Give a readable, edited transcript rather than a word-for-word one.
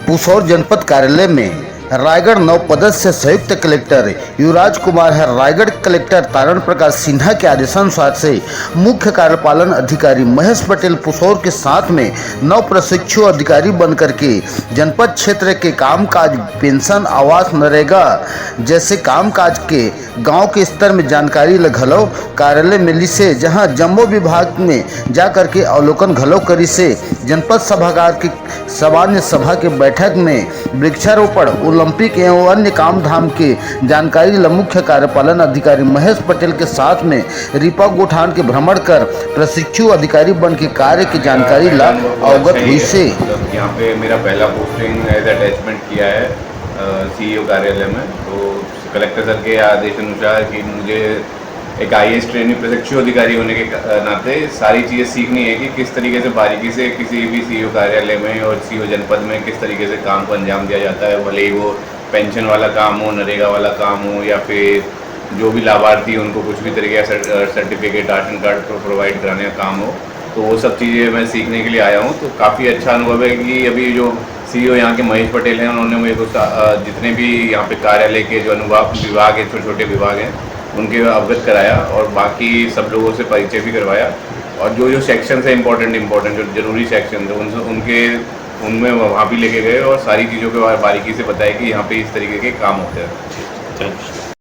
पुसौर जनपद कार्यालय में रायगढ़ नवपदस्थ संयुक्त कलेक्टर युवराज कुमार है रायगढ़ कलेक्टर तारण प्रकाश सिन्हा के आदेशानुसार से मुख्य कार्यपालन अधिकारी महेश पटेल पुसौर के साथ में नव प्रशिक्षु अधिकारी बनकर के जनपद क्षेत्र के कामकाज पेंशन आवास नरेगा जैसे कामकाज के गांव के स्तर में जानकारी घलो कार्यालय में ली से जहां जम्मो विभाग में जाकर के अवलोकन घलो करी से जनपद सभागार की सामान्य सभा के बैठक में वृक्षारोपण ओलंपिक एवं अन्य काम धाम के जानकारी मुख्य कार्यपालन अधिकारी महेश पटेल के साथ में रीपा गोठान के भ्रमण कर प्रशिक्षु अधिकारी बन के कार्य की जानकारी ला अवगत हुई से यहाँ पे मेरा पहला पोस्टिंग एज अटैचमेंट किया है सीईओ कार्यालय में। तो कलेक्टर सर के आदेश अनुसार कि मुझे एक आईएएस ट्रेनिंग प्रशिक्षु अधिकारी होने के नाते सारी चीज़ें सीखनी है कि किस तरीके से बारीकी से किसी भी सीईओ कार्यालय में और सीईओ जनपद में किस तरीके से काम को अंजाम दिया जाता है, भले ही वो पेंशन वाला काम हो, नरेगा वाला काम हो या फिर जो भी लाभार्थी उनको कुछ भी तरीके का सर्टिफिकेट राशन कार्ड प्रोवाइड कराने का काम हो, तो वो सब चीज़ें मैं सीखने के लिए आया हूँ। तो काफ़ी अच्छा अनुभव है कि अभी जो सीईओ यहाँ के महेश पटेल हैं उन्होंने मेरे को जितने भी यहाँ पे कार्यालय के जो अनुभाग विभाग हैं, छोटे छोटे विभाग हैं, उनके अवगत कराया और बाकी सब लोगों से परिचय भी करवाया। और जो जो सेक्शन है इम्पोर्टेंट जो जरूरी सेक्शन थे उनमें वहाँ भी लेके गए और सारी चीज़ों के बारे बारीकी से बताया कि यहाँ पे इस तरीके के काम होते हैं।